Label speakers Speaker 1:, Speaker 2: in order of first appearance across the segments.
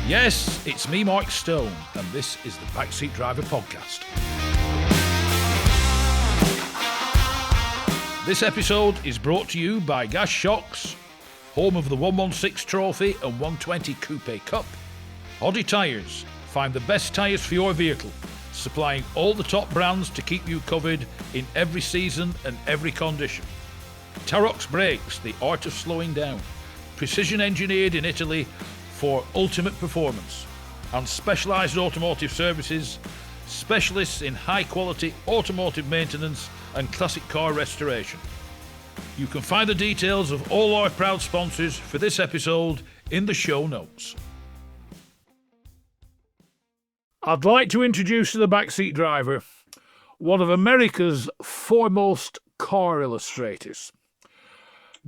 Speaker 1: Yes, it's me, Mike Stone, and this is the Backseat Driver Podcast. This episode is brought to you by Gas Shocks, home of the 116 Trophy and 120 Coupe Cup. Hoddy Tyres, find the best tyres for your vehicle, supplying all the top brands to keep you covered in every season and every condition. Tarox Brakes, the art of slowing down, precision engineered in Italy for ultimate performance, and specialised automotive services, specialists in high quality automotive maintenance and classic car restoration. You can find the details of all our proud sponsors for this episode in the show notes. I'd like to introduce to the Backseat Driver one of America's foremost car illustrators.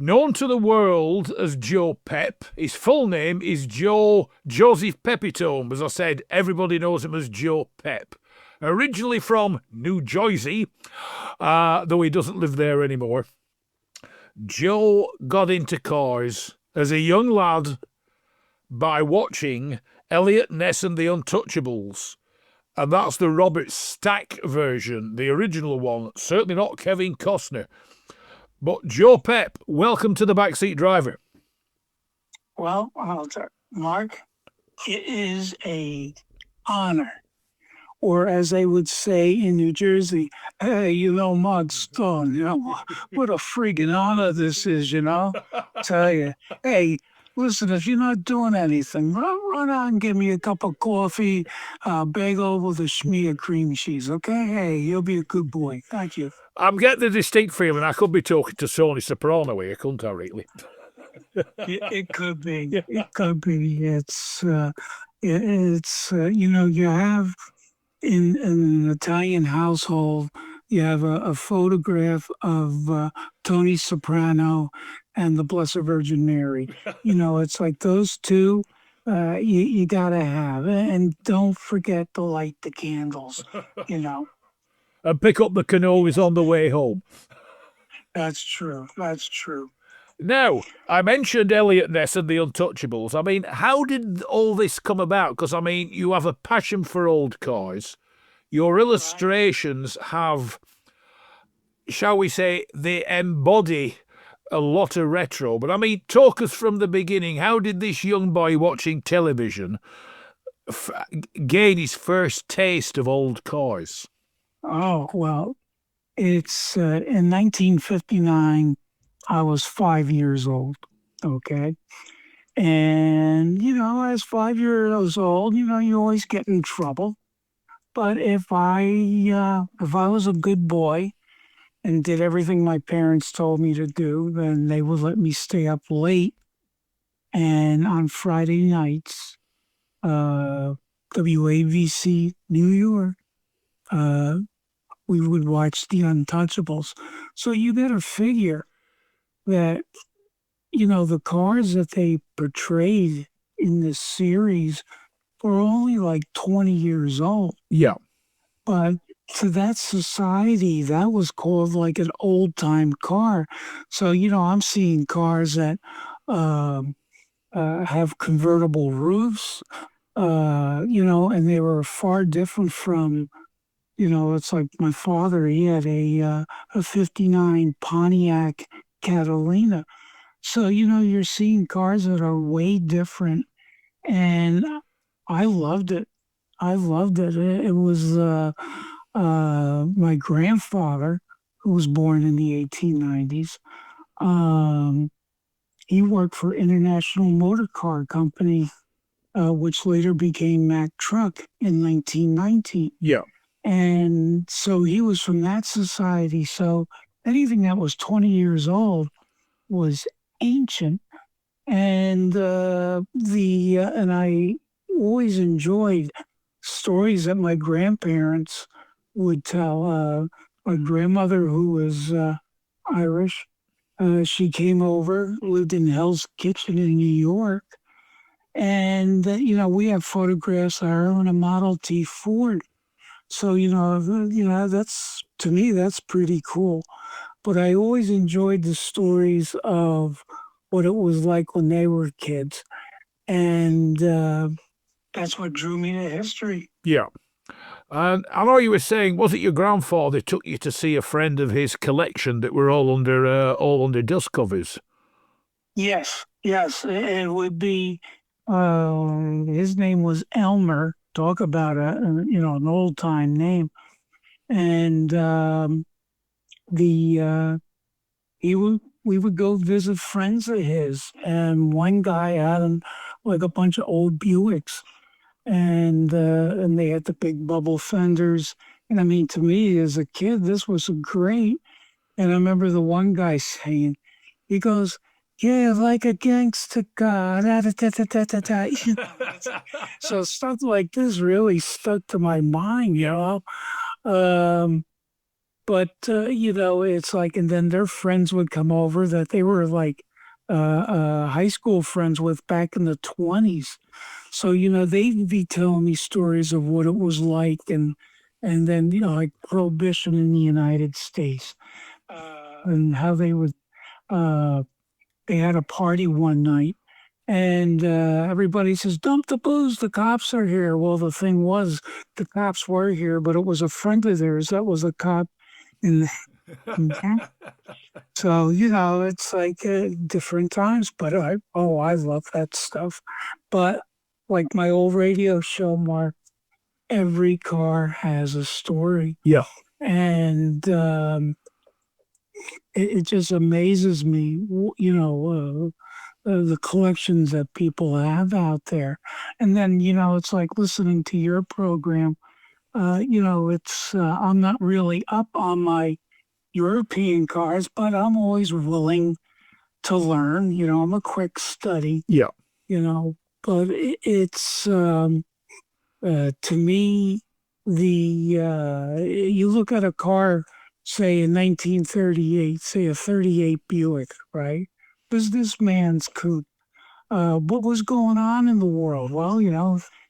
Speaker 1: Known to the world as Joe Pep, his full name is Joe Joseph Pepitone. As I said, everybody knows him as Joe Pep. Originally from New Jersey, though he doesn't live there anymore, Joe got into cars as a young lad by watching Eliot Ness and the Untouchables. And that's the Robert Stack version, the original one, certainly not Kevin Costner. But Joe Pep, welcome to the Backseat Driver.
Speaker 2: Well, Mark, it is an honor, or as they would say in New Jersey, hey, Mud Stone, what a friggin' honor this is, Tell you, hey, listen, if you're not doing anything, run out and give me a cup of coffee, bagel with a schmear cream cheese, okay? Hey, you'll be a good boy. Thank you.
Speaker 1: I'm getting the distinct feeling I could be talking to Tony Soprano here, couldn't I, really?
Speaker 2: It could be. It could be. You have in an Italian household, you have a photograph of Tony Soprano and the Blessed Virgin Mary. It's like those two you got to have. And don't forget to light the candles,
Speaker 1: And pick up the cannolis on the way home.
Speaker 2: That's true. That's true.
Speaker 1: Now, I mentioned Eliot Ness and the Untouchables. I mean, how did all this come about? Because, you have a passion for old cars. Your illustrations have, shall we say, they embody a lot of retro. But, talk us from the beginning. How did this young boy watching television gain his first taste of old cars?
Speaker 2: Oh, well, it's in 1959, I was 5 years old, okay? And, as 5 years old, you always get in trouble. But if I was a good boy and did everything my parents told me to do, then they would let me stay up late. And on Friday nights, WABC New York, we would watch the Untouchables. So you got to figure that, the cars that they portrayed in this series were only like 20 years old.
Speaker 1: Yeah.
Speaker 2: But to that society, that was called like an old-time car. So, I'm seeing cars that have convertible roofs, and they were far different from, it's like my father, he had a 59 Pontiac Catalina. So, you're seeing cars that are way different. And I loved it. It was my grandfather, who was born in the 1890s. He worked for International Motor Car Company, which later became Mack Truck in 1919.
Speaker 1: Yeah.
Speaker 2: And so he was from that society. So anything that was 20 years old was ancient. And and I always enjoyed stories that my grandparents would tell. My grandmother, who was Irish, she came over, lived in Hell's Kitchen in New York. And, we have photographs of her in a Model T Ford. So, that's, to me, that's pretty cool. But I always enjoyed the stories of what it was like when they were kids. And that's what drew me to history.
Speaker 1: Yeah. And I know you were saying, was it your grandfather took you to see a friend of his collection that were all under dust covers?
Speaker 2: Yes, yes, it would be. His name was Elmer. Talk about an old time name, and the he would we would go visit friends of his, and one guy had like a bunch of old Buicks, and they had the big bubble fenders. And I mean, to me as a kid, this was great. And I remember the one guy saying, he goes, "Yeah, like a gangster car." Da, da, da, da, da, da, da. So stuff like this really stuck to my mind. Um, but it's like, and then their friends would come over that they were like high school friends with back in the 20s. So, they'd be telling me stories of what it was like, and then, like prohibition in the United States, and how they had a party one night, and everybody says, "Dump the booze, the cops are here." Well, the thing was, the cops were here, but it was a friend of theirs that was a cop in the So, it's like different times, but I love that stuff. But like my old radio show, Mark, every car has a story.
Speaker 1: Yeah.
Speaker 2: And it just amazes me, the collections that people have out there. And then, it's like listening to your program. I'm not really up on my European cars, but I'm always willing to learn. I'm a quick study.
Speaker 1: Yeah.
Speaker 2: But it's to me you look at a car, say in 1938, say a 38 Buick, right? Businessman's coupe. What was going on in the world? Well,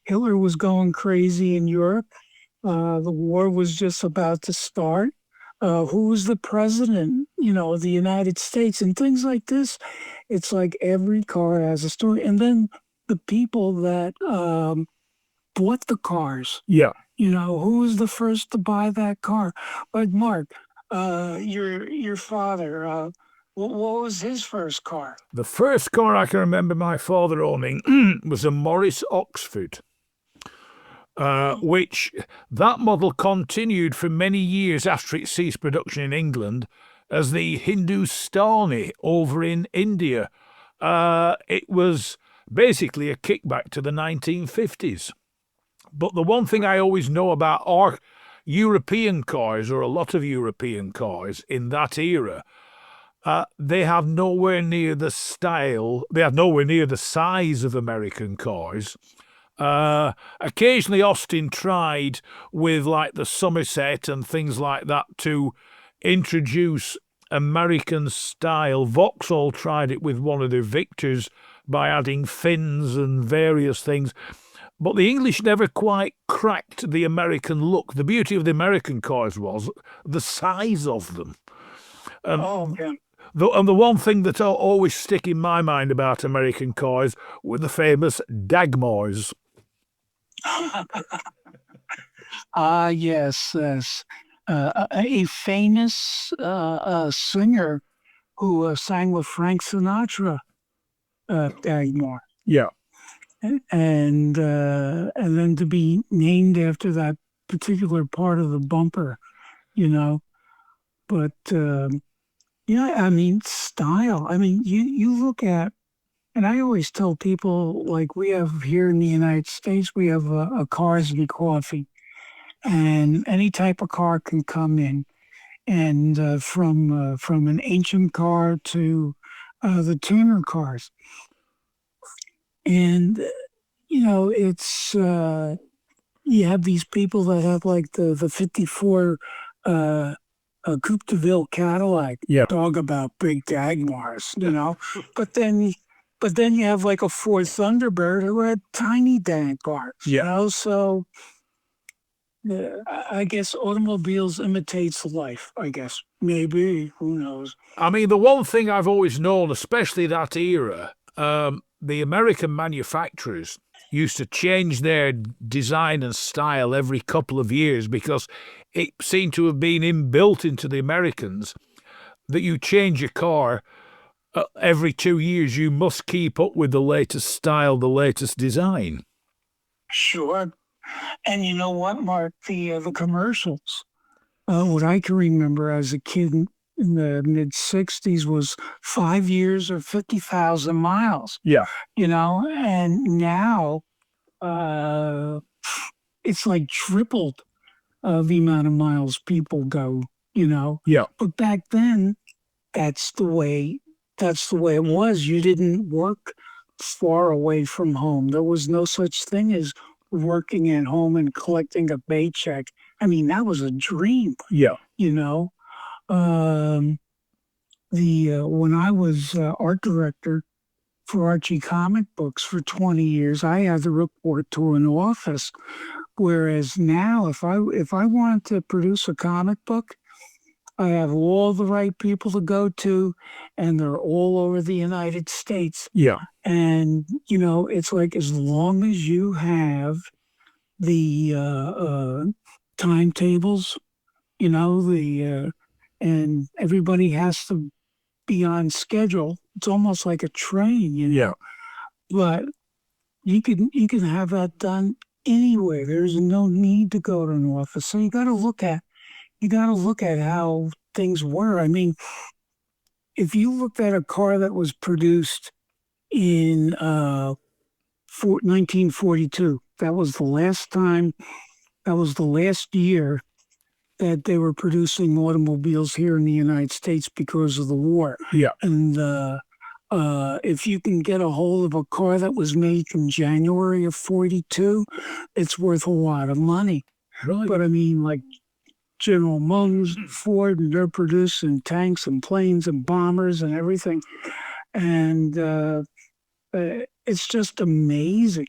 Speaker 2: Hitler was going crazy in Europe. The war was just about to start. Who was the president, of the United States, and things like this. It's like every car has a story. And then the people that bought the cars.
Speaker 1: Yeah.
Speaker 2: Who was the first to buy that car? But Mark, your father, what was his first car?
Speaker 1: The first car I can remember my father owning was a Morris Oxford. Which that model continued for many years after it ceased production in England as the Hindustani over in India. It was basically a kickback to the 1950s. But the one thing I always know about our European cars, or a lot of European cars in that era, they have nowhere near the style, they have nowhere near the size of American cars. Occasionally Austin tried with like the Somerset and things like that to introduce American style. Vauxhall tried it with one of their Victors by adding fins and various things. But the English never quite cracked the American look. The beauty of the American cars was the size of them.
Speaker 2: Yeah.
Speaker 1: And the one thing that will always stick in my mind about American cars were the famous Dagmars.
Speaker 2: Yes, yes. A famous singer who sang with Frank Sinatra, Dagmar.
Speaker 1: Yeah.
Speaker 2: And then to be named after that particular part of the bumper, But I mean, style. I mean, you look at, and I always tell people, like we have here in the United States, we have a cars and coffee, and any type of car can come in, and from an ancient car to the tuner cars, and it's you have these people that have like the 54 Coupe de Ville Cadillac.
Speaker 1: Yeah.
Speaker 2: Talk about big Dagmars, but then you have like a Ford Thunderbird who had tiny Dagmars.
Speaker 1: Yeah.
Speaker 2: So I guess automobiles imitates life. I guess maybe, who knows.
Speaker 1: I mean, the one thing I've always known, especially that era, the American manufacturers, used to change their design and style every couple of years because it seemed to have been inbuilt into the Americans that you change your car every 2 years. You must keep up with the latest style, the latest design.
Speaker 2: Sure. And you know what, Mark? The commercials. What I can remember as a kid in the mid '60s was 5 years or 50,000 miles.
Speaker 1: Yeah.
Speaker 2: And now it's like tripled the amount of miles people go.
Speaker 1: Yeah.
Speaker 2: But back then, that's the way it was. You didn't work far away from home. There was no such thing as working at home and collecting a paycheck. I mean, that was a dream.
Speaker 1: Yeah.
Speaker 2: When I was art director for Archie comic books for 20 years, I had to report to an office. Whereas now, if I wanted to produce a comic book, I have all the right people to go to, and they're all over the United States.
Speaker 1: Yeah.
Speaker 2: And, it's like as long as you have the timetables, and everybody has to be on schedule. It's almost like a train,
Speaker 1: Yeah.
Speaker 2: But you can have that done anywhere. There's no need to go to an office. So you got to look at how things were. I mean, if you looked at a car that was produced in 1942, that was the last year that they were producing automobiles here in the United States because of the war.
Speaker 1: Yeah.
Speaker 2: And if you can get a hold of a car that was made from January of '42, it's worth a lot of money.
Speaker 1: Really?
Speaker 2: But I mean, like General Motors, Ford, and they're producing tanks and planes and bombers and everything. And it's just amazing.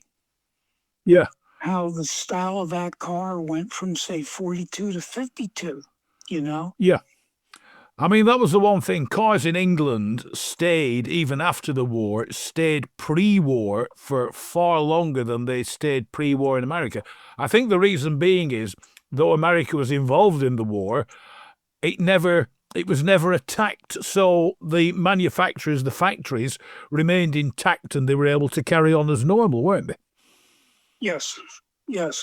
Speaker 1: Yeah.
Speaker 2: How the style of that car went from, say, 42 to 52,
Speaker 1: Yeah. I mean, that was the one thing. Cars in England stayed, even after the war, stayed pre-war for far longer than they stayed pre-war in America. I think the reason being is, though America was involved in the war, it was never attacked. So the manufacturers, the factories, remained intact and they were able to carry on as normal, weren't they?
Speaker 2: Yes.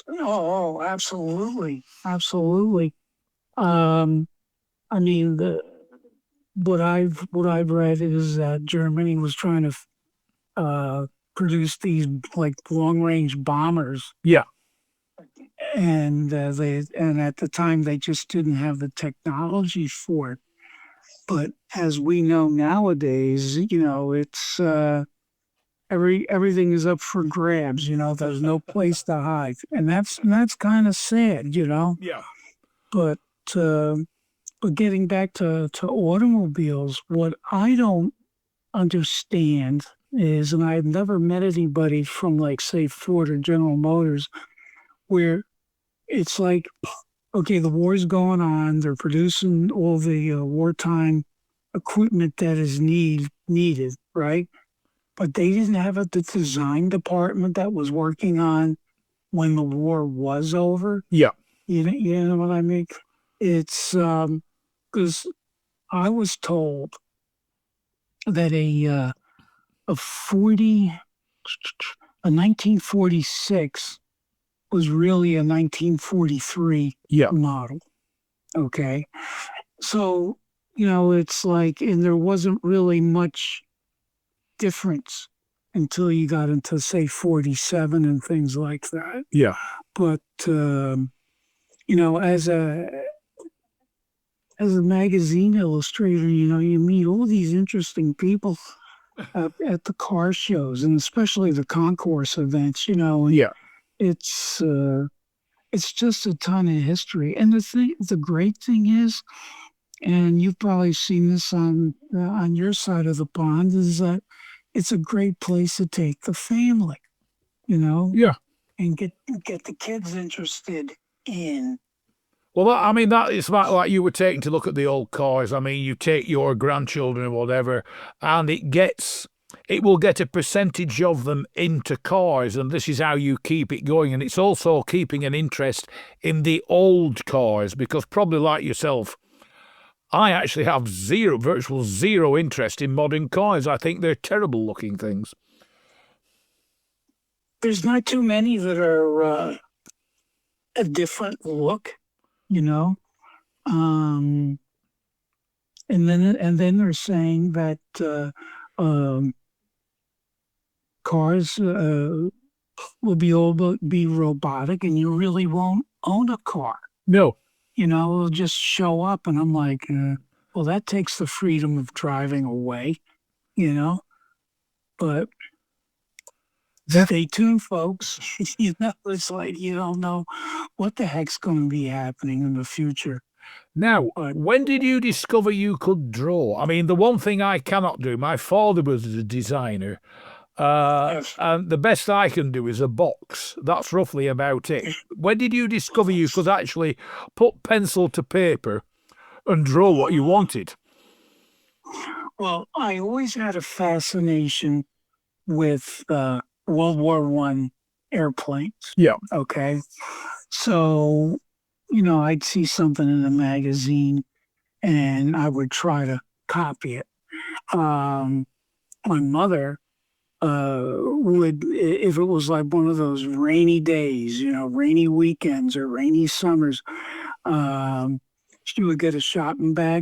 Speaker 2: Oh, absolutely. Absolutely. I mean, what I've read is that Germany was trying to produce these like long range bombers.
Speaker 1: Yeah.
Speaker 2: And at the time they just didn't have the technology for it. But as we know nowadays, it's everything is up for grabs. There's no place to hide, and that's kind of sad.
Speaker 1: Yeah.
Speaker 2: But getting back to automobiles, what I don't understand is, and I've never met anybody from, like, say, Ford or General Motors, where it's like, okay, the war's going on, they're producing all the wartime equipment that is needed, right? But they didn't have the design department that was working on when the war was over.
Speaker 1: Yeah.
Speaker 2: You know what I mean? It's because I was told that a 1946 was really a 1943 model. Okay. So, it's like, and there wasn't really much difference until you got into, say, 47 and things like that.
Speaker 1: Yeah.
Speaker 2: But, as a magazine illustrator, you meet all these interesting people at the car shows, and especially the concourse events,
Speaker 1: Yeah.
Speaker 2: It's just a ton of history. And the great thing is, and you've probably seen this on your side of the pond, is that it's a great place to take the family,
Speaker 1: Yeah.
Speaker 2: and get the kids interested in.
Speaker 1: Well, that is like you were taking to look at the old cars. I mean, you take your grandchildren or whatever, and it gets it will get a percentage of them into cars, and this is how you keep it going. And it's also keeping an interest in the old cars, because probably like yourself, I actually have virtual zero interest in modern cars. I think they're terrible looking things.
Speaker 2: There's not too many that are a different look, you know. And then they're saying that cars will be robotic, and you really won't own a car.
Speaker 1: No.
Speaker 2: It'll just show up, and I'm like, well, that takes the freedom of driving away, But stay tuned, folks. It's like you don't know what the heck's going to be happening in the future.
Speaker 1: Now, when did you discover you could draw? I mean, the one thing I cannot do, my father was a designer,
Speaker 2: Yes.
Speaker 1: and the best I can do is a box. That's roughly about it. When did you discover you could actually put pencil to paper and draw what you wanted?
Speaker 2: Well, I always had a fascination with World War I airplanes.
Speaker 1: Yeah.
Speaker 2: Okay. So, I'd see something in a magazine and I would try to copy it. My mother would, if it was like one of those rainy days, rainy weekends or rainy summers, she would get a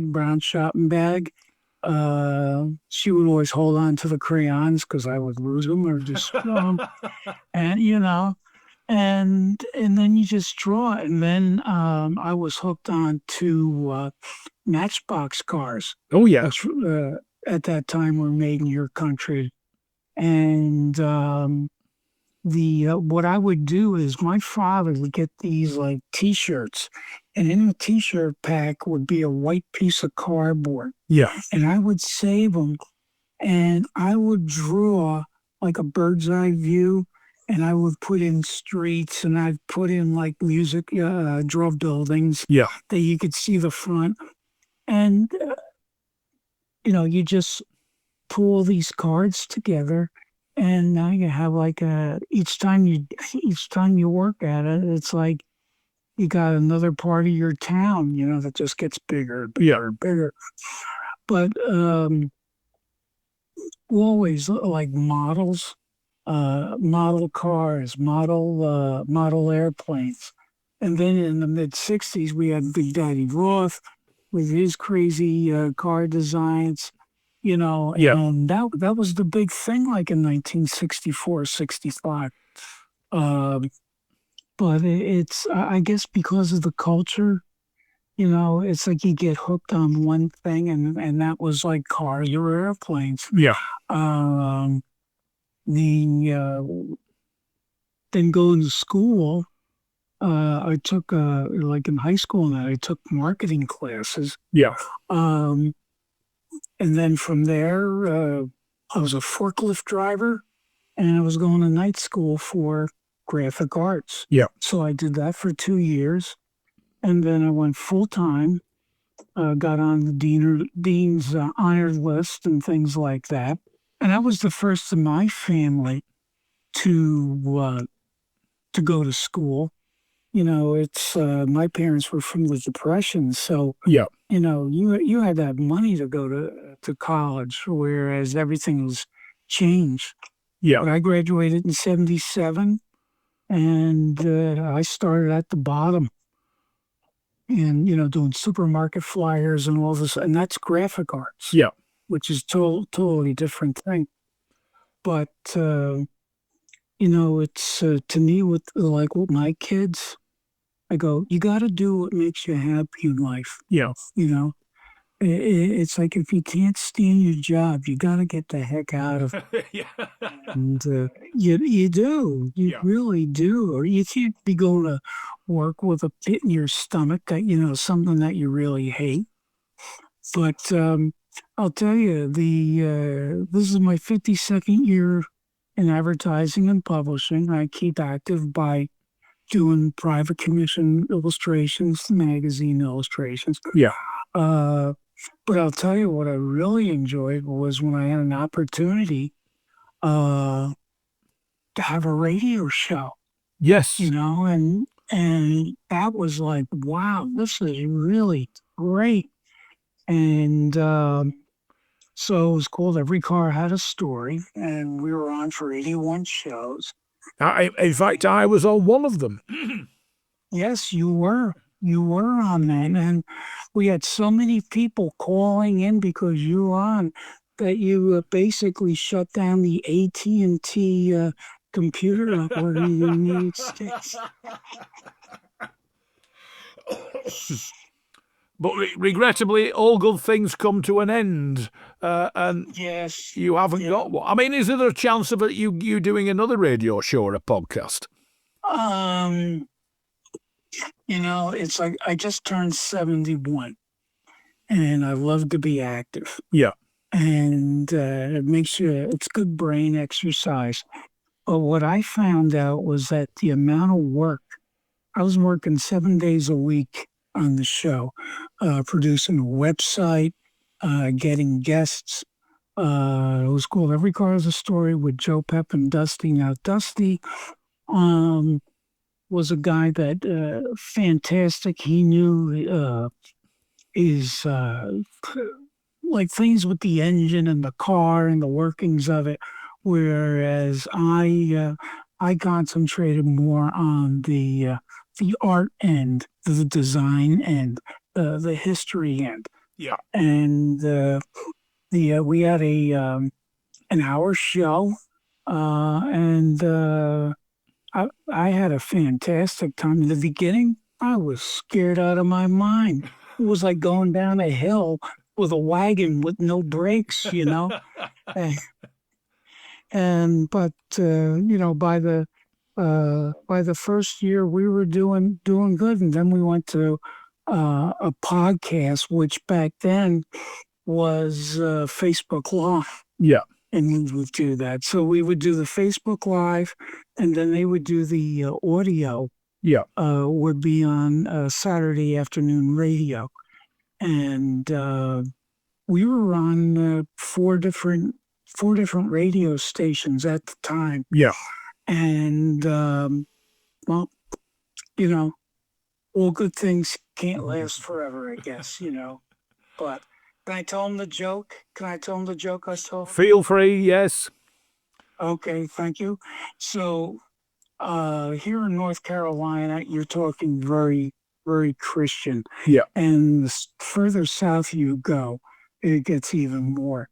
Speaker 2: brown shopping bag. She would always hold on to the crayons because I would lose them or just and and then you just draw it. And then I was hooked on to Matchbox cars.
Speaker 1: Oh yeah.
Speaker 2: Which, at that time were made in your country. And what I would do is my father would get these like T-shirts, and in the T-shirt pack would be a white piece of cardboard.
Speaker 1: Yeah.
Speaker 2: And I would save them, and I would draw like a bird's eye view, and I would put in streets, and I'd put in like music, draw buildings.
Speaker 1: Yeah.
Speaker 2: That you could see the front, and you just pull these cards together. And now you have like each time you work at it, it's like you got another part of your town, that just gets bigger and bigger and bigger. But always like models, model cars, model airplanes. And then in the mid-'60s, we had Big Daddy Roth with his crazy car designs. And that was the big thing, like in 1964, 65. But it's, I guess because of the culture, it's like you get hooked on one thing, and that was like cars or airplanes.
Speaker 1: Yeah.
Speaker 2: Then going to school, I took, like in high school, I took marketing classes.
Speaker 1: Yeah.
Speaker 2: And then from there, I was a forklift driver, and I was going to night school for graphic arts.
Speaker 1: Yeah.
Speaker 2: So I did that for 2 years, and then I went full time, got on the dean's honored list and things like that. And I was the first in my family to go to school. It's my parents were from the Depression, so
Speaker 1: yeah.
Speaker 2: You had that money to go to college, whereas everything was changed.
Speaker 1: Yeah.
Speaker 2: But I graduated in 1977, and I started at the bottom, and doing supermarket flyers and all this, and that's graphic arts.
Speaker 1: Yeah.
Speaker 2: Which is totally different thing. But it's to me with my kids, I go, you got to do what makes you happy in life.
Speaker 1: Yeah.
Speaker 2: It's like if you can't stand your job, you got to get the heck out of it.
Speaker 1: Yeah.
Speaker 2: And you do. You really do. Or you can't be going to work with a pit in your stomach that, something that you really hate. But I'll tell you, this is my 52nd year in advertising and publishing. I keep active by doing private commission illustrations, magazine illustrations.
Speaker 1: Yeah.
Speaker 2: But I'll tell you what I really enjoyed was when I had an opportunity to have a radio show,
Speaker 1: Yes.
Speaker 2: and that was like, wow, this is really great. And so it was called Every Car Had a Story, and we were on for 81 shows.
Speaker 1: In fact, I was on one of them.
Speaker 2: Yes, you were. You were on that, and we had so many people calling in because you were on that you basically shut down the AT&T computer network in the United States.
Speaker 1: But regrettably, all good things come to an end, and
Speaker 2: Yes.
Speaker 1: you haven't got one. I mean, is there a chance of you doing another radio show or a podcast?
Speaker 2: It's like I just turned 71, and I love to be active.
Speaker 1: Yeah.
Speaker 2: And it makes it's good brain exercise. But what I found out was that the amount of work, I was working 7 days a week on the show, producing a website, getting guests. It was called Every Car Has a Story with Joe Pep and Dusty. Now, Dusty was a guy that fantastic. He knew his like things with the engine and the car and the workings of it, whereas I concentrated more on the art end, the design end, the history end.
Speaker 1: Yeah.
Speaker 2: And we had an hour show, and I had a fantastic time. In the beginning, I was scared out of my mind. It was like going down a hill with a wagon with no brakes, But by the first year we were doing good, and then we went to a podcast, which back then was Facebook Live.
Speaker 1: Yeah.
Speaker 2: And we would do that. So we would do the Facebook Live, and then they would do the audio.
Speaker 1: Yeah.
Speaker 2: Would be on Saturday afternoon radio. And we were on four different radio stations at the time.
Speaker 1: Yeah.
Speaker 2: And all good things can't last forever, I guess, But can I tell him the joke? I told?
Speaker 1: Feel free, yes.
Speaker 2: Okay, thank you. So here in North Carolina, you're talking very, very Christian.
Speaker 1: Yeah.
Speaker 2: And the further south you go, it gets even more.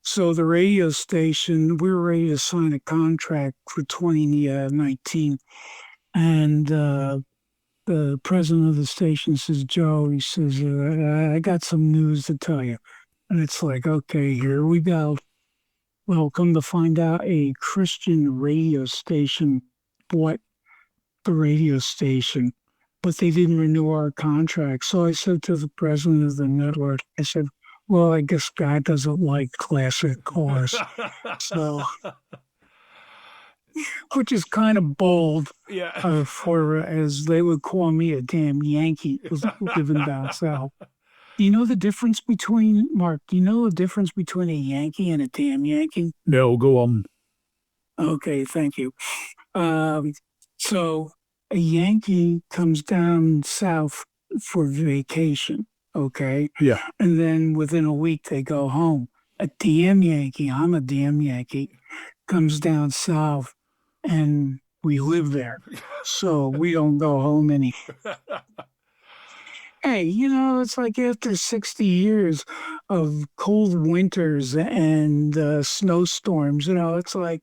Speaker 2: So the radio station, we were ready to sign a contract for 2019. And the president of the station says, Joe, he says, I got some news to tell you. And it's like, okay, here we go. Well, come to find out, a Christian radio station bought the radio station, but they didn't renew our contract. So I said to the president of the network, I said, well, I guess God doesn't like classic cars. So, which is kind of bold.
Speaker 1: Yeah.
Speaker 2: For, as they would call me, a damn Yankee living down south. Do you know the difference between, Mark, a Yankee and a damn Yankee?
Speaker 1: No, go on.
Speaker 2: Okay, thank you. So a Yankee comes down south for vacation, okay?
Speaker 1: Yeah.
Speaker 2: And then within a week they go home. A damn Yankee, I'm a damn Yankee, comes down south and we live there. So we don't go home any. Hey, it's like after 60 years of cold winters and snowstorms, it's like,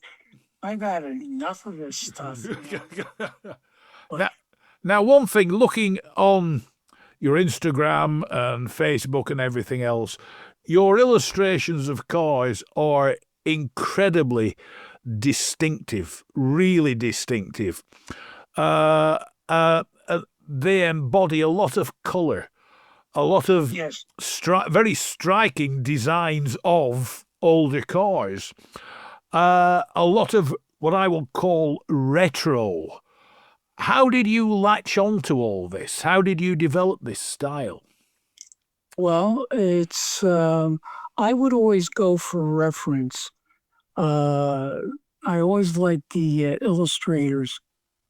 Speaker 2: I got enough of this stuff.
Speaker 1: Now, one thing, looking on your Instagram and Facebook and everything else, your illustrations of cars are incredibly distinctive, really distinctive. They embody a lot of colour, a lot of
Speaker 2: Yes.
Speaker 1: very striking designs of older cars, a lot of what I will call retro. How did you latch on to all this? How did you develop this style?
Speaker 2: Well, it's I would always go for reference. Uh, I always like the illustrators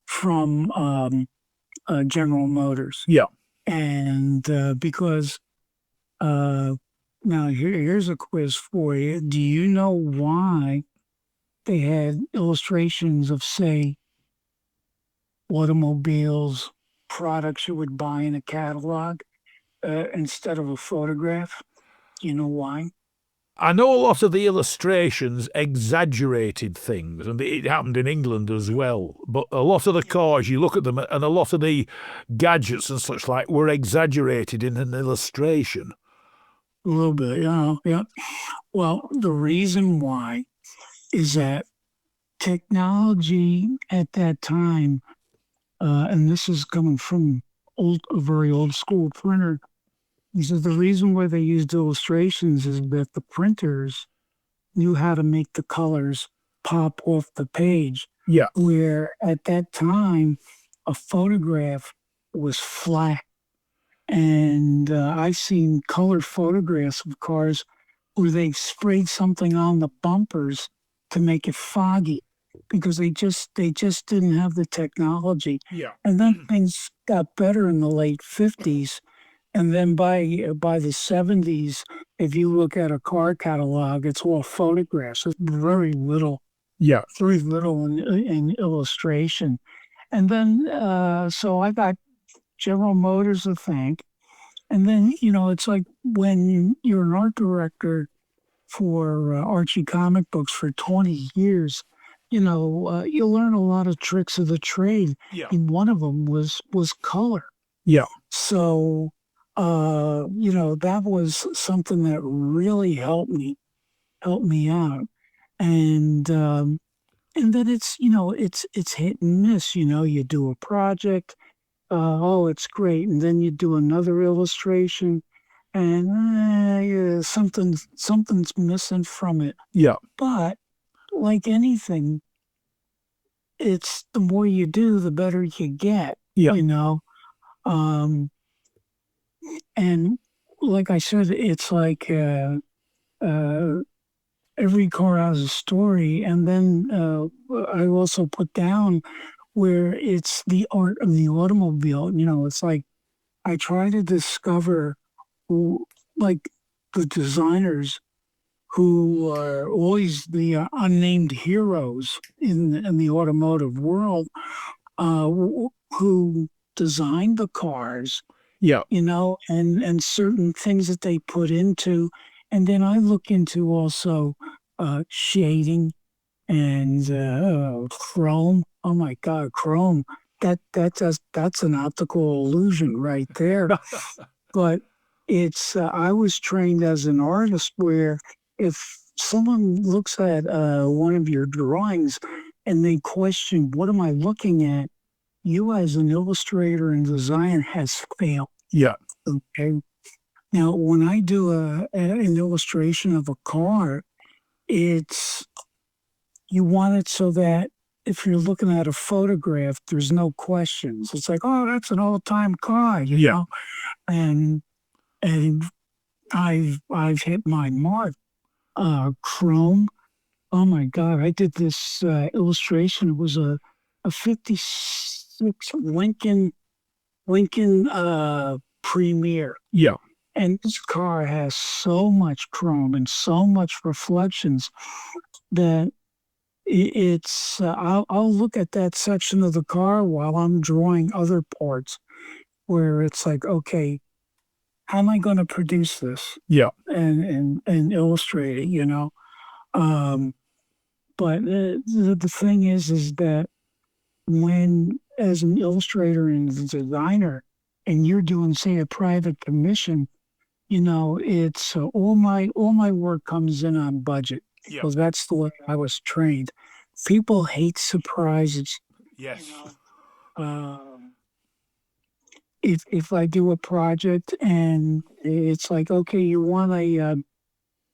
Speaker 2: from General Motors,
Speaker 1: Yeah.
Speaker 2: and because uh, now here's a quiz for you. Do you know why they had illustrations of, say, automobiles, products you would buy in a catalog instead of a photograph? Do you know why?
Speaker 1: I know a lot of the illustrations exaggerated things, and it happened in England as well. But a lot of the cars, you look at them, and a lot of the gadgets and such like were exaggerated in an illustration.
Speaker 2: A little bit, yeah. Well, the reason why is that technology at that time, and this is coming from a very old school printer. He says the reason why they used illustrations is that the printers knew how to make the colors pop off the page.
Speaker 1: Yeah.
Speaker 2: Where at that time, a photograph was flat. And I've seen color photographs of cars where they sprayed something on the bumpers to make it foggy because they just didn't have the technology.
Speaker 1: Yeah.
Speaker 2: And then things got better in the late 50s. And then by the 70s, if you look at a car catalog, it's all photographs. There's
Speaker 1: Yeah.
Speaker 2: very little in illustration. And then, so I got General Motors to thank. And then, it's like when you're an art director for Archie comic books for 20 years, you learn a lot of tricks of the trade.
Speaker 1: Yeah.
Speaker 2: And one of them was color.
Speaker 1: Yeah.
Speaker 2: So, that was something that really helped me out. And then it's hit and miss. You do a project, oh, it's great, and then you do another illustration, and yeah, something's missing from it.
Speaker 1: Yeah.
Speaker 2: But like anything, it's the more you do, the better you get.
Speaker 1: Yeah.
Speaker 2: Um, and like I said, it's like uh, every car has a story, and then I also put down where it's the art of the automobile. It's like I try to discover who, like the designers who are always the unnamed heroes in the automotive world, who designed the cars,
Speaker 1: Yeah.
Speaker 2: and certain things that they put into, and then I look into also shading and chrome. Oh my God, chrome! That's an optical illusion right there. But it's I was trained as an artist where if someone looks at one of your drawings and they question, what am I looking at? You as an illustrator and designer has failed.
Speaker 1: Yeah.
Speaker 2: Okay. Now, when I do an illustration of a car, it's you want it so that if you're looking at a photograph, there's no questions. It's like, oh, that's an old-time car, know? And I've hit my mark. Chrome. Oh my God! I did this illustration. It was a '56 Lincoln Premier,
Speaker 1: Yeah.
Speaker 2: and this car has so much chrome and so much reflections that it's. I'll look at that section of the car while I'm drawing other parts, where it's like, okay, how am I going to produce this?
Speaker 1: Yeah.
Speaker 2: And illustrate it, but the thing is that when, as an illustrator and designer, and you're doing, say, a private commission, it's all my work comes in on budget.
Speaker 1: Yeah.
Speaker 2: Because that's the way I was trained. People hate surprises.
Speaker 1: Yes.
Speaker 2: Um, if I do a project and it's like, okay, you want an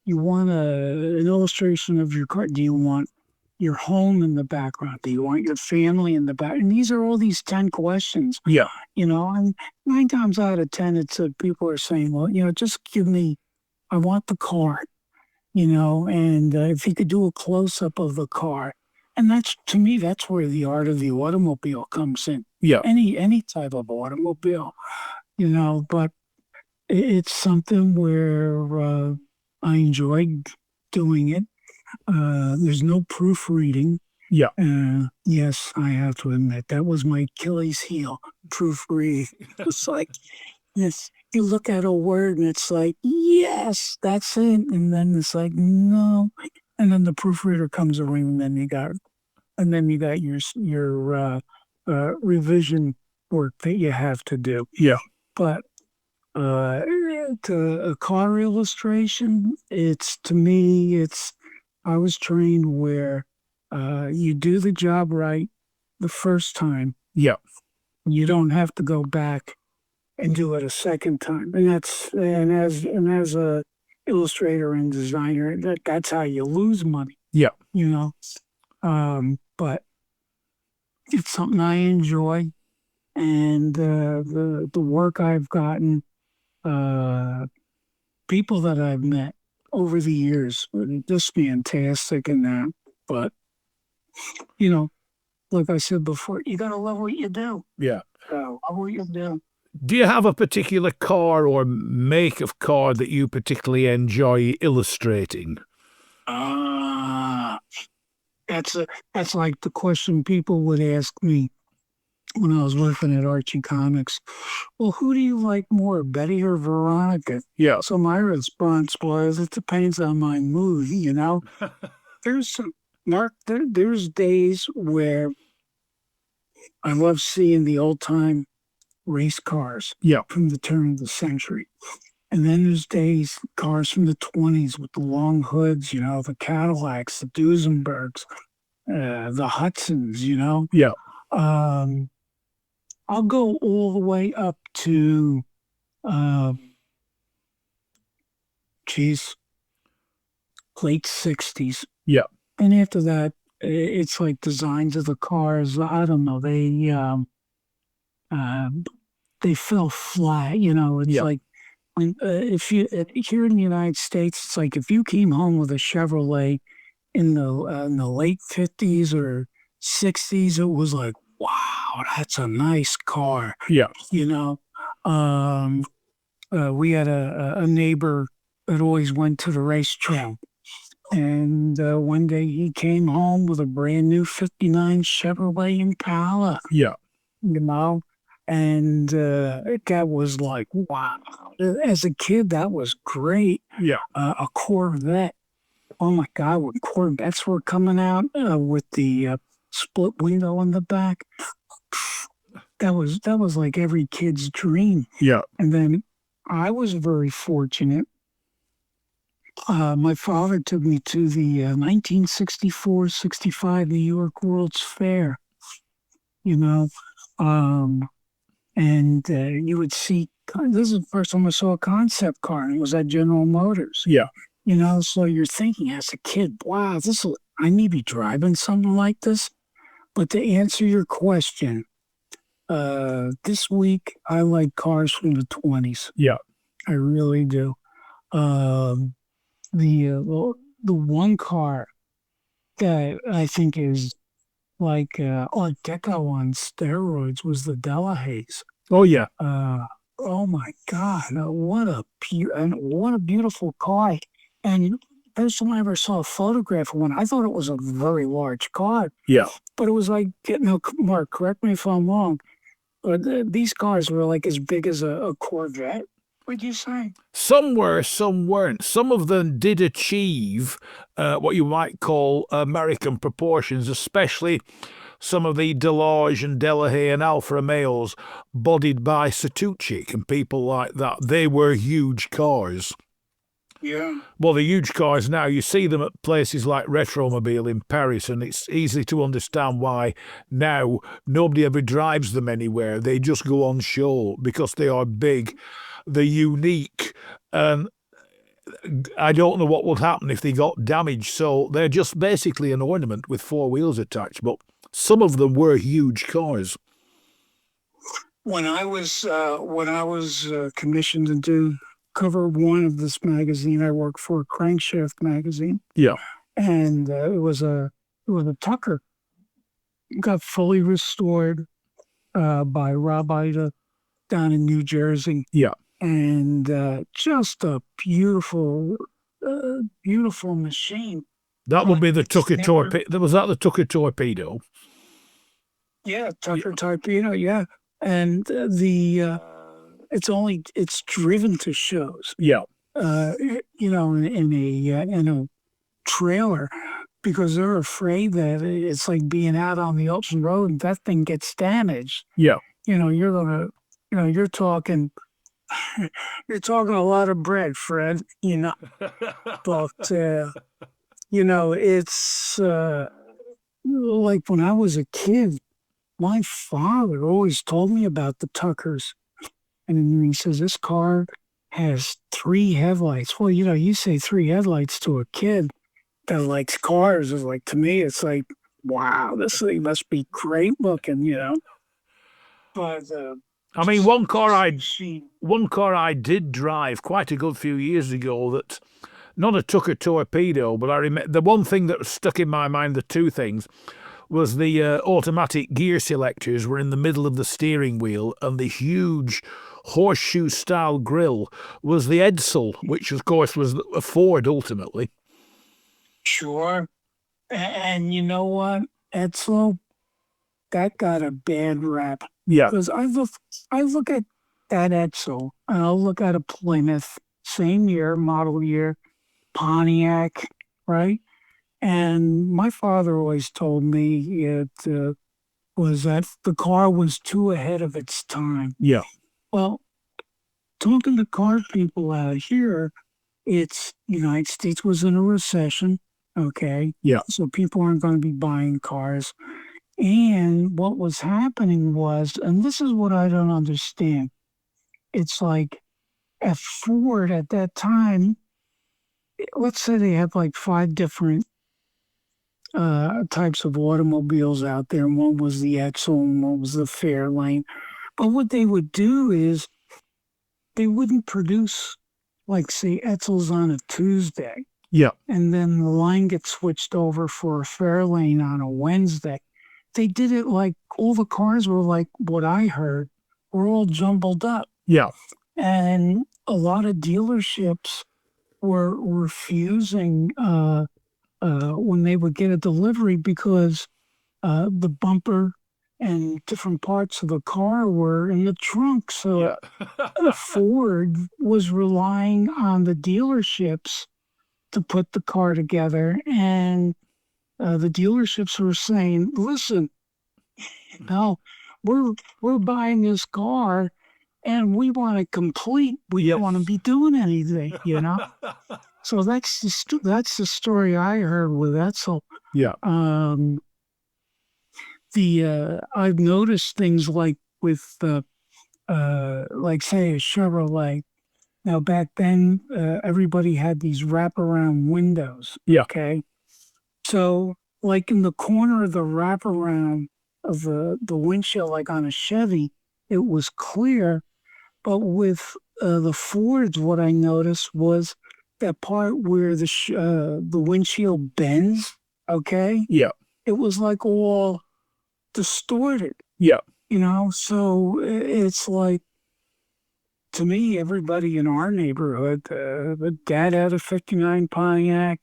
Speaker 2: illustration of your car. Do you want your home in the background? Do you want your family in the back? And these are all these 10 questions.
Speaker 1: Yeah.
Speaker 2: And 9 times out of 10, people are saying, well, just give me, I want the car, and if you could do a close up of the car. And to me, that's where the art of the automobile comes in.
Speaker 1: Yeah.
Speaker 2: Any type of automobile, but it's something where I enjoy doing it. There's no proofreading.
Speaker 1: Yeah.
Speaker 2: Yes, I have to admit, that was my Achilles heel, proofreading. It's like, yes, you look at a word and it's like, yes, that's it. And then it's like, no. And then the proofreader comes around and then you got your revision work that you have to do.
Speaker 1: Yeah.
Speaker 2: But to a car illustration, to me, I was trained where you do the job right the first time.
Speaker 1: Yeah.
Speaker 2: You don't have to go back and do it a second time. And as a illustrator and designer, that's how you lose money.
Speaker 1: Yeah.
Speaker 2: But it's something I enjoy, and the work I've gotten, people that I've met over the years, just fantastic in that. But like I said before, you gotta love what you do.
Speaker 1: Yeah.
Speaker 2: Love what you do.
Speaker 1: Do you have a particular car or make of car that you particularly enjoy illustrating?
Speaker 2: That's like the question people would ask me when I was working at Archie Comics. Well, who do you like more, Betty or Veronica?
Speaker 1: Yeah.
Speaker 2: So my response was, it depends on my mood, There's days where I love seeing the old time race cars from the turn of the century. And then there's cars from the 20s with the long hoods, the Cadillacs, the Duesenbergs, the Hudsons,
Speaker 1: Yeah.
Speaker 2: I'll go all the way up to, late 60s.
Speaker 1: Yeah.
Speaker 2: And after that, it's like designs of the cars. I don't know. They fell flat. It's like when if you here in the United States, it's like if you came home with a Chevrolet in the late 50s or 60s, it was like, wow, that's a nice car.
Speaker 1: Yeah.
Speaker 2: We had a neighbor that always went to the racetrack. And one day he came home with a brand new 59 Chevrolet Impala.
Speaker 1: Yeah.
Speaker 2: And that was like, wow. As a kid, that was great.
Speaker 1: Yeah.
Speaker 2: A Corvette. Oh my God, when Corvettes were coming out with the split window in the back, that was like every kid's dream.
Speaker 1: Yeah.
Speaker 2: And then I was very fortunate. My father took me to the 1964-65 New York World's Fair, and you would see, this is the first time I saw a concept car, and it was at General Motors.
Speaker 1: Yeah.
Speaker 2: So you're thinking as a kid, wow, I may be driving something like this. But to answer your question, this week I like cars from the 20s.
Speaker 1: Yeah.
Speaker 2: I really do. The one car that I think is like Art Deco on steroids was the Delahaye's.
Speaker 1: Oh yeah.
Speaker 2: Oh my God! What a beautiful car! And first time I ever saw a photograph of one, I thought it was a very large car.
Speaker 1: Yeah.
Speaker 2: But it was like, Mark, correct me if I'm wrong, but these cars were like as big as a Corvette. What'd you say?
Speaker 1: Some were, some weren't. Some of them did achieve what you might call American proportions, especially some of the Delage and Delahaye and Alfa Romeos bodied by Satucci and people like that. They were huge cars.
Speaker 2: Yeah.
Speaker 1: Well, the huge cars now, you see them at places like Retromobile in Paris, and it's easy to understand why now nobody ever drives them anywhere. They just go on show because they are big, they're unique, and I don't know what would happen if they got damaged. So they're just basically an ornament with four wheels attached. But some of them were huge cars.
Speaker 2: When I was commissioned to do cover one of this magazine, I worked for Crankshaft magazine.
Speaker 1: Yeah.
Speaker 2: And it was a Tucker. Got fully restored by Rob Ida down in New Jersey.
Speaker 1: Yeah.
Speaker 2: And just a beautiful machine.
Speaker 1: That would be the Tucker torpedo. Was that the Tucker torpedo?
Speaker 2: Yeah, Tucker torpedo. Yeah, and it's driven to shows.
Speaker 1: Yeah.
Speaker 2: In a trailer, because they're afraid that it's like being out on the open road and that thing gets damaged.
Speaker 1: Yeah.
Speaker 2: You're talking a lot of bread, Fred, but, it's like when I was a kid, my father always told me about the Tuckers. And he says, this car has 3 headlights. Well, you say 3 headlights to a kid that likes cars. Is like, to me, it's like, wow, this thing must be great looking, But
Speaker 1: I mean, one car I did drive quite a good few years ago, that not a Tucker torpedo, but I remember the one thing that stuck in my mind, the two things, was the automatic gear selectors were in the middle of the steering wheel, and the huge horseshoe-style grille was the Edsel, which, of course, was a Ford ultimately.
Speaker 2: Sure. And you know what? Edsel, that got a bad rap.
Speaker 1: Yeah.
Speaker 2: Because I look at that Edsel, and I'll look at a Plymouth, same year, model year, Pontiac, right? And my father always told me it was that the car was too ahead of its time.
Speaker 1: Yeah.
Speaker 2: Well, talking to car people out here, it's United States was in a recession, okay?
Speaker 1: Yeah.
Speaker 2: So people aren't going to be buying cars. And what was happening was, and this is what I don't understand, it's like at Ford at that time, let's say they had like 5 different types of automobiles out there. One was the Excel and one was the Fairlane. But what they would do is they wouldn't produce, like, say, Edsels on a Tuesday.
Speaker 1: Yeah.
Speaker 2: And then the line gets switched over for a Fairlane on a Wednesday. They did it like all the cars were like, what I heard, were all jumbled up.
Speaker 1: Yeah.
Speaker 2: And a lot of dealerships were refusing when they would get a delivery because the bumper and different parts of the car were in the trunk. So Ford was relying on the dealerships to put the car together. And the dealerships were saying, listen, no, we're buying this car and we want it complete. We don't want to be doing anything, So that's the story I heard with Edsel.
Speaker 1: Yeah.
Speaker 2: I've noticed things like with like say a Chevrolet. Now back then, everybody had these wraparound windows.
Speaker 1: Yeah.
Speaker 2: Okay. So like in the corner of the wraparound of the windshield, like on a Chevy, it was clear. But with the Fords, what I noticed was that part where the windshield bends, okay?
Speaker 1: Yeah.
Speaker 2: It was like all distorted.
Speaker 1: Yeah.
Speaker 2: So it's like, to me, everybody in our neighborhood, Dad had a 59 Pontiac.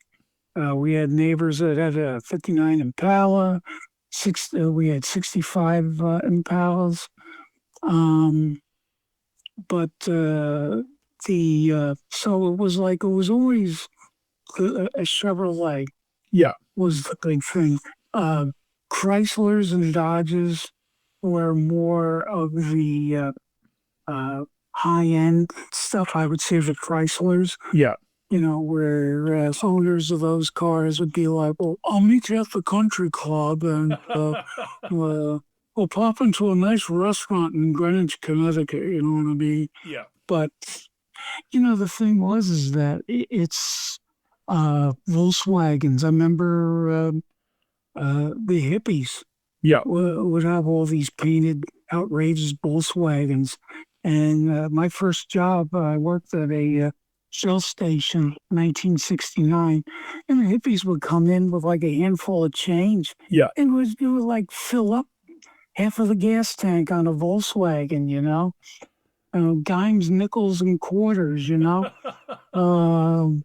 Speaker 2: We had neighbors that had a 59 Impala. We had 65 Impalas. But so it was like, it was always a Chevrolet.
Speaker 1: Yeah.
Speaker 2: Was the big thing. Chryslers and Dodges were more of the high-end stuff. I would say the Chryslers.
Speaker 1: Yeah.
Speaker 2: Where owners of those cars would be like, well, I'll meet you at the country club and we'll pop into a nice restaurant in Greenwich, Connecticut, you know what I mean?
Speaker 1: Yeah.
Speaker 2: But The thing was is that it's Volkswagens. I remember the hippies
Speaker 1: Yeah.
Speaker 2: would have all these painted, outrageous Volkswagens. And my first job, I worked at a Shell station, 1969, and the hippies would come in with like a handful of change.
Speaker 1: Yeah.
Speaker 2: It would like fill up half of the gas tank on a Volkswagen, dimes, nickels, and quarters, Um,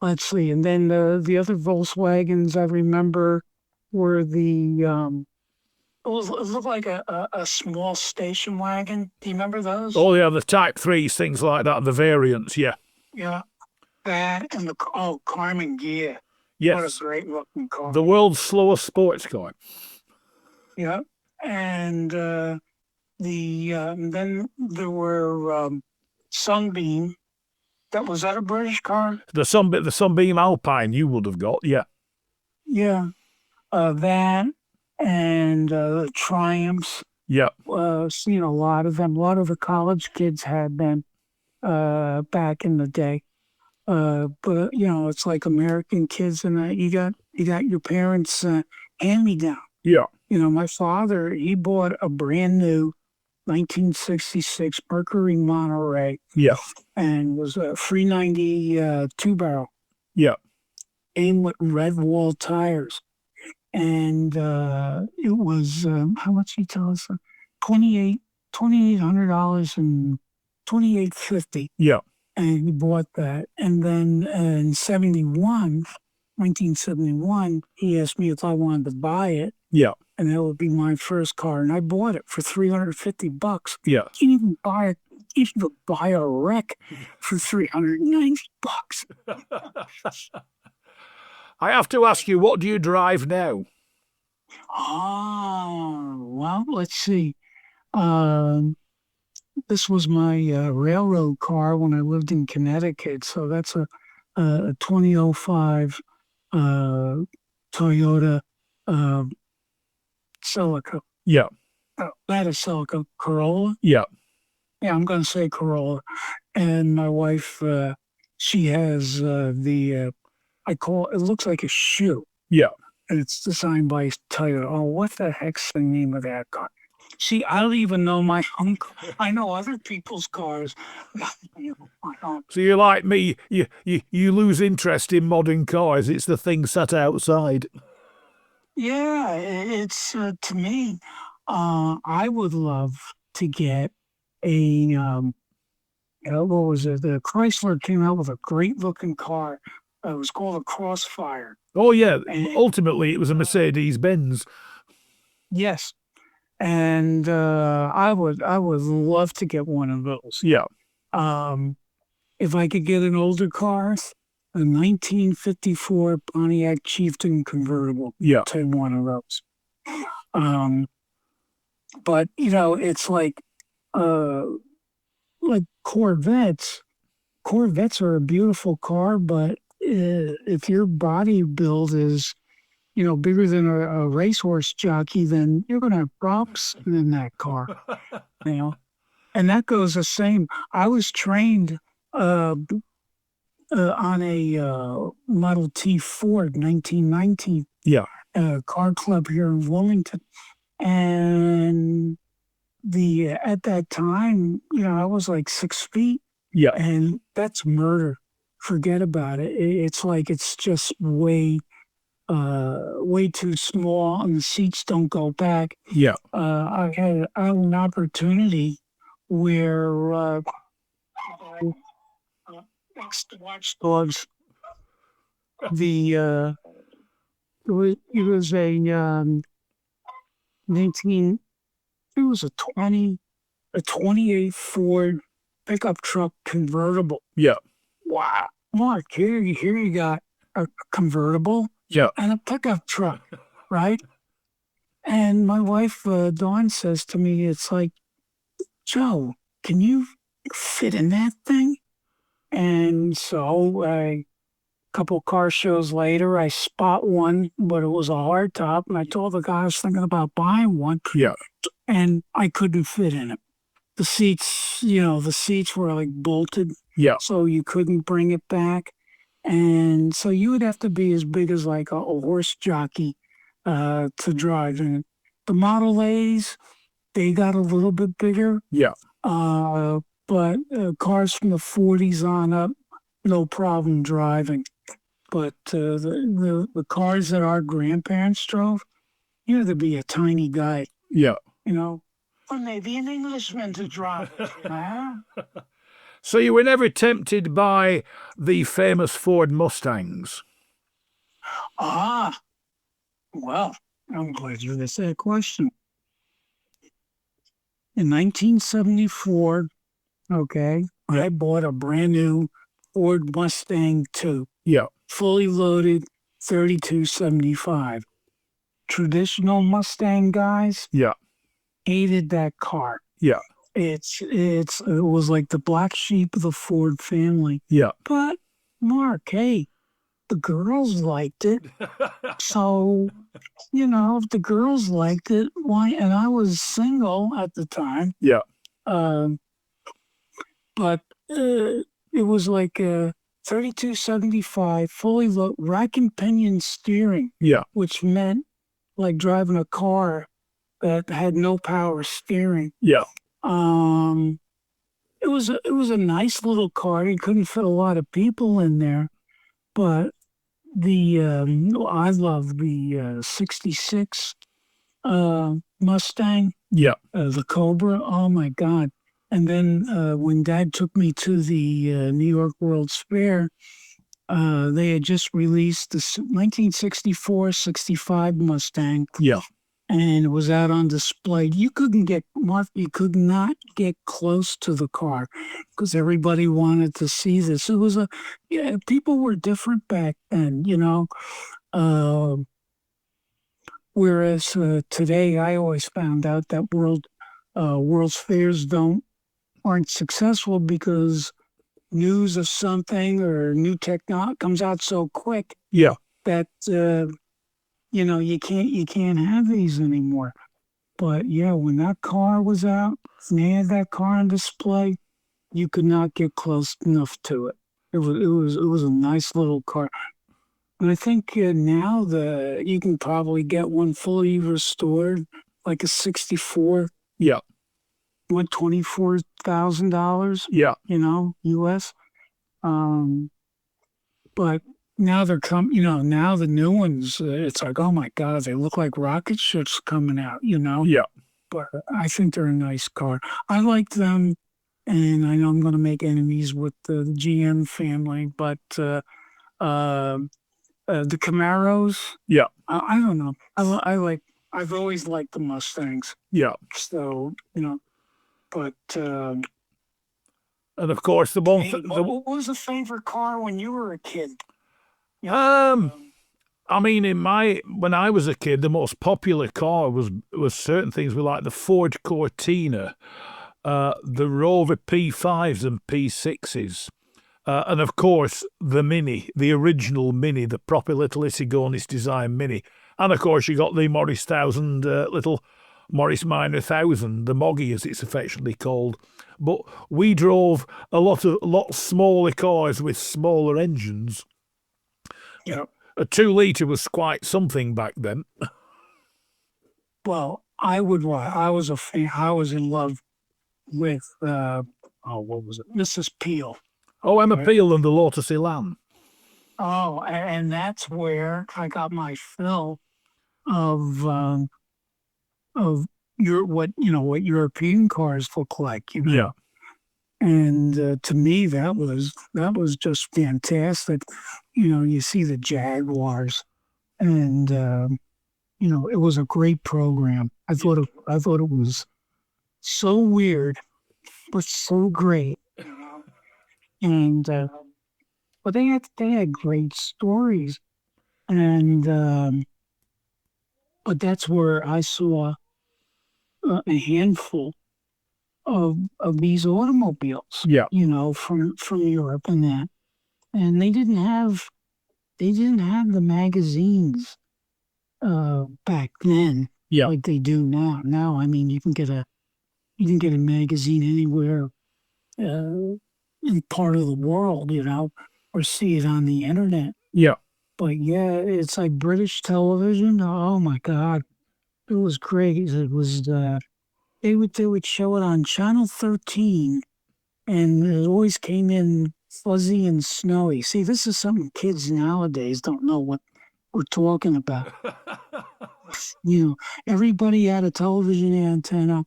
Speaker 2: let's see. And then the other Volkswagens I remember were it looked like a small station wagon. Do you remember those?
Speaker 1: Oh, yeah, the Type 3s, things like that, the variants, yeah.
Speaker 2: Yeah. That and Carmen Ghia.
Speaker 1: Yes.
Speaker 2: What a great looking car.
Speaker 1: The world's slowest sports car.
Speaker 2: Yeah. And then there were Sunbeam. Was that a British car?
Speaker 1: The Sunbeam Alpine you would have got, yeah.
Speaker 2: Yeah. That and Triumphs.
Speaker 1: Yeah.
Speaker 2: Seen a lot of them. A lot of the college kids had them back in the day. But it's like American kids, and you got your parents' hand-me-down.
Speaker 1: Yeah.
Speaker 2: My father, he bought a brand new 1966 Mercury Monterey.
Speaker 1: Yeah.
Speaker 2: And was a 390 two-barrel.
Speaker 1: Yeah.
Speaker 2: Aimed with red wall tires. And it was, how much he tell us? $2,800 and $2,850.
Speaker 1: Yeah.
Speaker 2: And he bought that. And then in 1971, he asked me if I wanted to buy it.
Speaker 1: Yeah.
Speaker 2: And that would be my first car. And I bought it for $350.
Speaker 1: Yeah.
Speaker 2: You can even buy a wreck for $390.
Speaker 1: I have to ask you, what do you drive now?
Speaker 2: Well, let's see. This was my railroad car when I lived in Connecticut. So that's a 2005 Toyota Celica.
Speaker 1: Yeah.
Speaker 2: That is Celica. Corolla?
Speaker 1: Yeah.
Speaker 2: Yeah, I'm going to say Corolla. And my wife, she has it looks like a shoe.
Speaker 1: Yeah.
Speaker 2: And it's designed by Toyota. Oh, what the heck's the name of that car? See, I don't even know my own car. I know other people's cars.
Speaker 1: So you're like me, you lose interest in modern cars. It's the thing sat outside.
Speaker 2: Yeah, it's to me, I would love to get a, what was it? The Chrysler came out with a great looking car. It was called a Crossfire.
Speaker 1: Oh, yeah. Ultimately, it was a Mercedes-Benz.
Speaker 2: Yes. And I would love to get one of those.
Speaker 1: Yeah.
Speaker 2: If I could get an older car, a 1954 Pontiac Chieftain convertible.
Speaker 1: Yeah.
Speaker 2: To one of those. But it's like Corvettes. Corvettes are a beautiful car, but if your body build is bigger than a racehorse jockey, then you're going to have problems in that car, And that goes the same. I was trained on a Model T Ford 1919 car club here in Wilmington. And at that time, I was like 6 feet.
Speaker 1: Yeah.
Speaker 2: And that's murder. Forget about it. It's like it's just way too small, and the seats don't go back.
Speaker 1: Yeah.
Speaker 2: I had an opportunity where next to Watch Dogs, it was a 28 Ford pickup truck convertible.
Speaker 1: Yeah.
Speaker 2: Wow. Mark, here you got a convertible.
Speaker 1: Yeah.
Speaker 2: And a pickup truck, right? And my wife, Dawn, says to me, it's like, Joe, can you fit in that thing? And so a couple car shows later, I spot one, but it was a hardtop. And I told the guy I was thinking about buying one.
Speaker 1: Yeah.
Speaker 2: And I couldn't fit in it. the seats, the seats were like bolted,
Speaker 1: Yeah.
Speaker 2: so you couldn't bring it back. And so you would have to be as big as like a horse jockey to drive. And the Model A's, they got a little bit bigger.
Speaker 1: Yeah.
Speaker 2: But cars from the 40s on up, no problem driving. But the cars that our grandparents drove, you had to be a tiny guy,
Speaker 1: Yeah.
Speaker 2: or maybe an Englishman to drive it.
Speaker 1: So you were never tempted by the famous Ford Mustangs?
Speaker 2: Well, I'm glad you asked that question. In 1974, okay, I bought a brand new Ford Mustang II.
Speaker 1: Yeah.
Speaker 2: Fully loaded, 3275. Traditional Mustang guys
Speaker 1: Yeah.
Speaker 2: hated that car.
Speaker 1: Yeah.
Speaker 2: It was like the black sheep of the Ford family.
Speaker 1: Yeah.
Speaker 2: But Mark, hey, the girls liked it. So, if the girls liked it, why? And I was single at the time.
Speaker 1: Yeah.
Speaker 2: But it was like 3275 fully loaded rack and pinion steering.
Speaker 1: Yeah.
Speaker 2: Which meant like driving a car that had no power steering.
Speaker 1: Yeah.
Speaker 2: It was a nice little car. You couldn't fit a lot of people in there, but I love the '66 Mustang.
Speaker 1: Yeah.
Speaker 2: The Cobra. Oh my God! And then when Dad took me to the New York World's Fair, they had just released the 1964-65 Mustang.
Speaker 1: Yeah.
Speaker 2: And it was out on display. You could not get close to the car because everybody wanted to see this. It was people were different back then, whereas today, I always found out that World's Fairs aren't successful because news of something or new technology comes out so quick.
Speaker 1: Yeah.
Speaker 2: That you can't have these anymore. But yeah, when that car was out, and they had that car on display, you could not get close enough to it. It was a nice little car. And I think now you can probably get one fully restored, like a '64.
Speaker 1: Yeah.
Speaker 2: What, $24,000?
Speaker 1: Yeah.
Speaker 2: US. But now now the new ones, it's like, oh my God, they look like rocket ships coming out,
Speaker 1: Yeah.
Speaker 2: But I think they're a nice car. I like them, and I know I'm going to make enemies with the GM family, but the Camaros,
Speaker 1: Yeah.
Speaker 2: I don't know. I've always liked the Mustangs.
Speaker 1: Yeah.
Speaker 2: So, but
Speaker 1: And of course, the one.
Speaker 2: what was the favorite car when you were a kid?
Speaker 1: I mean, when I was a kid, the most popular car was certain things were like the Ford Cortina, the Rover P5s and P6s, and of course the Mini, the original Mini, the proper little Isigonis design Mini, and of course you got the Morris 1000, little Morris Minor 1000, the Moggy as it's affectionately called. But we drove a lot smaller cars with smaller engines.
Speaker 2: Yeah.
Speaker 1: A 2-litre was quite something back then.
Speaker 2: Well, I was a fan. I was in love with what was it? Mrs. Peel.
Speaker 1: Oh, Emma Peel and the Lotus Elan.
Speaker 2: Oh, and that's where I got my fill of what European cars look like.
Speaker 1: Yeah.
Speaker 2: And to me, that was just fantastic. You see the Jaguars, and it was a great program. I thought it was so weird, but so great. And but they had great stories, and but that's where I saw a handful of these automobiles.
Speaker 1: Yeah.
Speaker 2: From Europe and that, and they didn't have the magazines back then.
Speaker 1: Yeah.
Speaker 2: Like they do now. Now, I mean, you can get a you didn't get a magazine anywhere in part of the world, or see it on the internet.
Speaker 1: Yeah.
Speaker 2: But yeah, it's like British television. Oh my God, it was great. It was they would show it on Channel 13, and it always came in fuzzy and snowy. See, this is something kids nowadays don't know what we're talking about. Everybody had a television antenna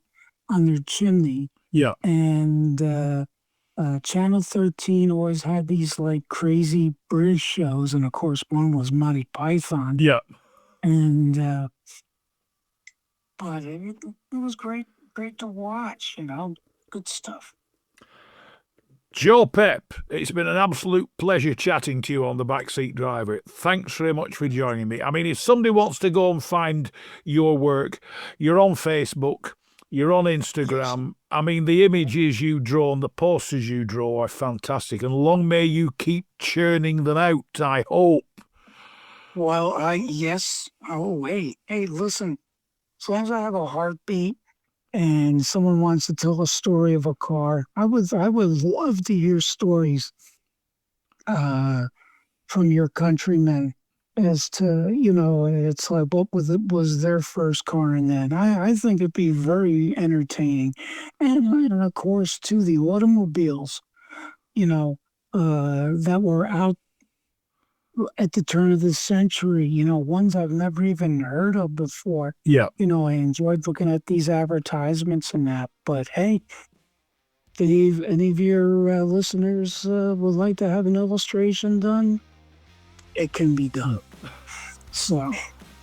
Speaker 2: on their chimney,
Speaker 1: Yeah.
Speaker 2: and Channel 13 always had these like crazy British shows, and of course one was Monty Python.
Speaker 1: Yeah.
Speaker 2: And but it was great to watch, good stuff.
Speaker 1: Joe Pep, it's been an absolute pleasure chatting to you on the Backseat Driver. Thanks very much for joining me. I mean, if somebody wants to go and find your work, you're on Facebook, you're on Instagram. I mean, the images you draw and the posters you draw are fantastic, and long may you keep churning them out, I hope.
Speaker 2: Well, yes. Oh, wait. Hey, listen, as long as I have a heartbeat and someone wants to tell a story of a car, I would love to hear stories from your countrymen as to, it's like what was their first car, and then I think it'd be very entertaining. And of course, too, the automobiles, that were out at the turn of the century, ones I've never even heard of before.
Speaker 1: Yeah.
Speaker 2: I enjoyed looking at these advertisements and that. But hey, if any of your listeners would like to have an illustration done, it can be done. So,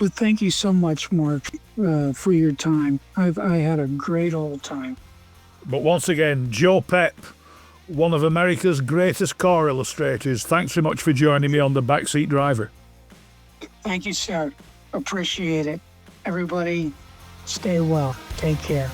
Speaker 2: but thank you so much, Mark, for your time. I had a great old time.
Speaker 1: But once again, Joe Pep, one of America's greatest car illustrators. Thanks so much for joining me on the Backseat Driver.
Speaker 2: Thank you, sir. Appreciate it. Everybody, stay well. Take care.